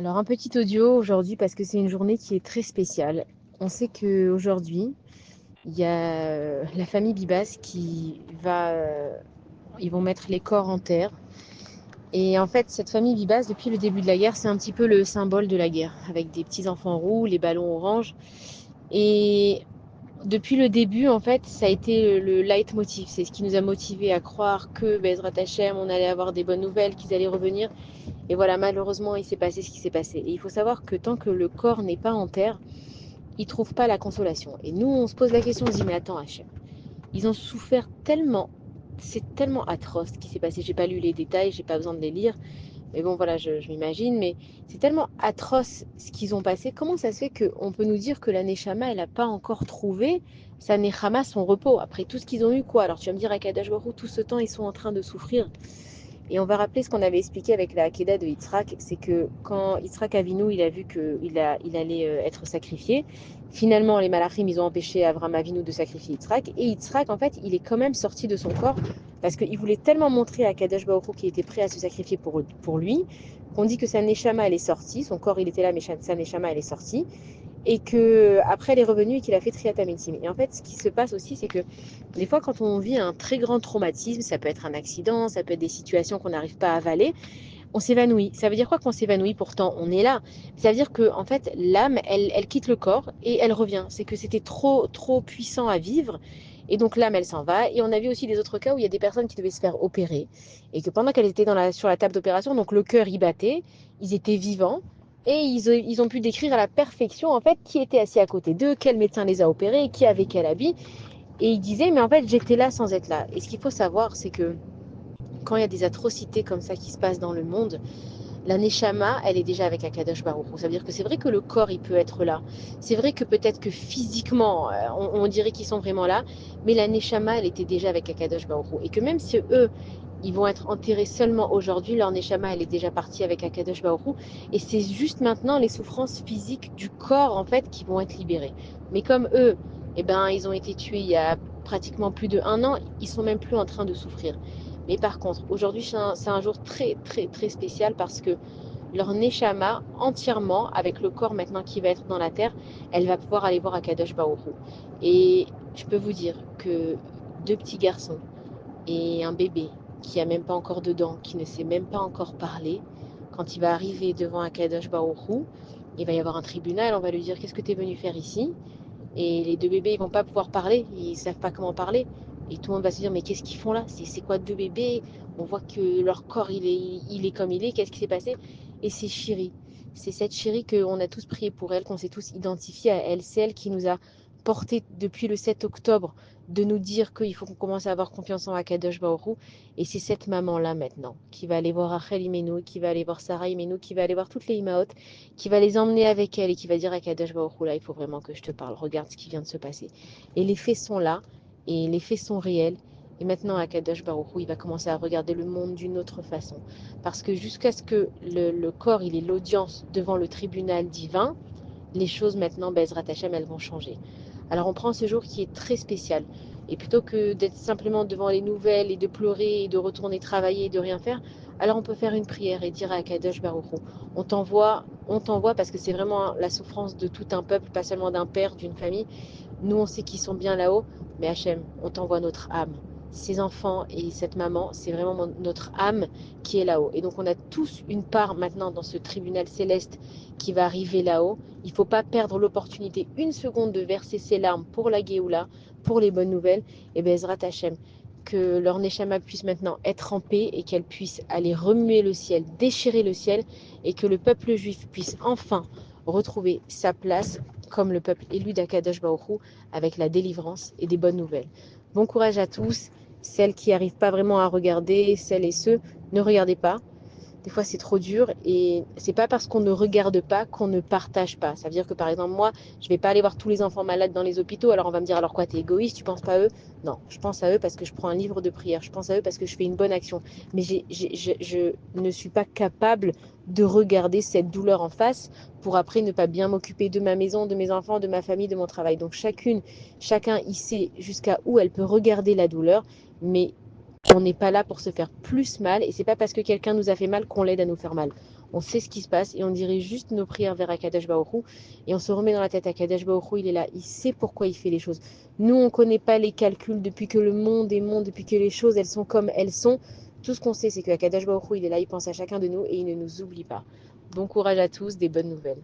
Alors un petit audio aujourd'hui parce que c'est une journée qui est très spéciale. On sait qu'aujourd'hui, il y a la famille Bibas qui va, ils vont mettre les corps en terre. Et en fait, cette famille Bibas, depuis le début de la guerre, c'est un petit peu le symbole de la guerre, avec des petits enfants roux, les ballons orange. Et depuis le début, en fait, ça a été le leitmotiv. C'est ce qui nous a motivés à croire que Bezrat Hachem, on allait avoir des bonnes nouvelles, qu'ils allaient revenir. Et voilà, malheureusement, il s'est passé ce qui s'est passé. Et il faut savoir que tant que le corps n'est pas en terre, il ne trouve pas la consolation. Et nous, on se pose la question, on se dit, mais attends, Hachem, ils ont souffert tellement, c'est tellement atroce ce qui s'est passé. J'ai pas lu les détails, j'ai pas besoin de les lire. Mais bon, voilà, je m'imagine. Mais c'est tellement atroce ce qu'ils ont passé. Comment ça se fait qu'on peut nous dire que la Neshama, elle n'a pas encore trouvé sa Nechama, son repos, après tout ce qu'ils ont eu, quoi? Alors tu vas me dire, à Kadosh Baruch Hu, tout ce temps, ils sont en train de souffrir. Et on va rappeler ce qu'on avait expliqué avec la Hakeda de Yitzhak, c'est que quand Yitzhak Avinu, il a vu qu'il allait être sacrifié, finalement les Malachim, ils ont empêché Avram Avinu de sacrifier Yitzhak, et Yitzhak, en fait, il est quand même sorti de son corps, parce qu'il voulait tellement montrer à Kadosh Baruch Hu qu'il était prêt à se sacrifier pour lui, qu'on dit que sa Neshama, elle est sortie, son corps, il était là, mais sa Neshama, elle est sortie, et que après elle est revenue et qu'il a fait Triatamétim. Et en fait, ce qui se passe aussi, c'est que des fois, quand on vit un très grand traumatisme, ça peut être un accident, ça peut être des situations qu'on n'arrive pas à avaler, on s'évanouit. Ça veut dire quoi qu'on s'évanouit? Pourtant, on est là. Ça veut dire que en fait, l'âme, elle quitte le corps et elle revient. C'est que c'était trop puissant à vivre. Et donc l'âme, elle s'en va. Et on a vu aussi des autres cas où il y a des personnes qui devaient se faire opérer et que pendant qu'elles étaient sur la table d'opération, donc le cœur y battait, ils étaient vivants et ils ont pu décrire à la perfection en fait qui était assis à côté d'eux, quel médecin les a opérés, qui avait quel habit. Et ils disaient mais en fait j'étais là sans être là. Et ce qu'il faut savoir, c'est que quand il y a des atrocités comme ça qui se passent dans le monde, la Neshama, elle est déjà avec Akadosh Baruch Hu. Ça veut dire que c'est vrai que le corps, il peut être là. C'est vrai que peut-être que physiquement, on dirait qu'ils sont vraiment là, mais la Neshama, elle était déjà avec Akadosh Baruch Hu. Et que même si eux, ils vont être enterrés seulement aujourd'hui, leur Neshama, elle est déjà partie avec Akadosh Baruch Hu. Et c'est juste maintenant les souffrances physiques du corps, en fait, qui vont être libérées. Mais comme eux, eh ben, ils ont été tués il y a pratiquement plus de 1 an, ils sont même plus en train de souffrir. Mais par contre, aujourd'hui, c'est un jour très spécial parce que leur Neshama, entièrement, avec le corps maintenant qui va être dans la terre, elle va pouvoir aller voir Akadosh Baruch Hu. Et je peux vous dire que 2 petits garçons et un bébé qui a même pas encore de dents, qui ne sait même pas encore parler, quand il va arriver devant Akadosh Baruch Hu, il va y avoir un tribunal, on va lui dire qu'est-ce que tu es venu faire ici? Et les 2 bébés, ils vont pas pouvoir parler, ils savent pas comment parler. Et tout le monde va se dire, mais qu'est-ce qu'ils font là? C'est quoi 2 bébés? On voit que leur corps, il est comme il est. Qu'est-ce qui s'est passé? Et c'est Chérie. C'est cette Chérie qu'on a tous prié pour elle, qu'on s'est tous identifiés à elle. C'est elle qui nous a porté depuis le 7 octobre de nous dire qu'il faut qu'on commence à avoir confiance en Akadosh Baruch Hu. Et c'est cette maman-là maintenant qui va aller voir Rachel Imenu, qui va aller voir Sarah Imenu, qui va aller voir toutes les Imaot, qui va les emmener avec elle et qui va dire à Kadosh Baruch Hu, là, il faut vraiment que je te parle. Regarde ce qui vient de se passer. Et les faits sont là, et les faits sont réels. Et maintenant, à Kadosh Baruch Hu, il va commencer à regarder le monde d'une autre façon. Parce que jusqu'à ce que le corps, il ait l'audience devant le tribunal divin, les choses maintenant, Bezrat Hashem, elles vont changer. Alors on prend ce jour qui est très spécial. Et plutôt que d'être simplement devant les nouvelles et de pleurer et de retourner travailler et de rien faire, alors on peut faire une prière et dire à Kadosh Baruch Hu, on t'envoie parce que c'est vraiment la souffrance de tout un peuple, pas seulement d'un père, d'une famille. Nous, on sait qu'ils sont bien là-haut, mais Hachem, on t'envoie notre âme. Ces enfants et cette maman, c'est vraiment notre âme qui est là-haut. Et donc, on a tous une part maintenant dans ce tribunal céleste qui va arriver là-haut. Il ne faut pas perdre l'opportunité 1 seconde de verser ses larmes pour la Géoula, pour les bonnes nouvelles. Et Bezrat Hachem, que leur Neshama puisse maintenant être en paix et qu'elle puisse aller remuer le ciel, déchirer le ciel, et que le peuple juif puisse enfin retrouver sa place comme le peuple élu d'Akadosh Baruch Hu, avec la délivrance et des bonnes nouvelles. Bon courage à tous, celles qui n'arrivent pas vraiment à regarder, celles et ceux, ne regardez pas. Des fois, c'est trop dur et c'est pas parce qu'on ne regarde pas qu'on ne partage pas. Ça veut dire que par exemple, moi, je vais pas aller voir tous les enfants malades dans les hôpitaux. Alors on va me dire, alors quoi, t'es égoïste, tu penses pas à eux? Non, je pense à eux parce que je prends un livre de prière. Je pense à eux parce que je fais une bonne action. Mais je ne suis pas capable de regarder cette douleur en face pour après ne pas bien m'occuper de ma maison, de mes enfants, de ma famille, de mon travail. Donc chacun, il sait jusqu'à où elle peut regarder la douleur, mais on n'est pas là pour se faire plus mal et c'est pas parce que quelqu'un nous a fait mal qu'on l'aide à nous faire mal. on sait ce qui se passe et on dirige juste nos prières vers Akadosh Baruch Hu et on se remet dans la tête Akadosh Baruch Hu, il est là, il sait pourquoi il fait les choses. Nous, on ne connaît pas les calculs depuis que le monde est monde, depuis que les choses, elles sont comme elles sont. Tout ce qu'on sait, c'est que Akadosh Baruch Hu, il est là, il pense à chacun de nous et il ne nous oublie pas. Bon courage à tous, des bonnes nouvelles.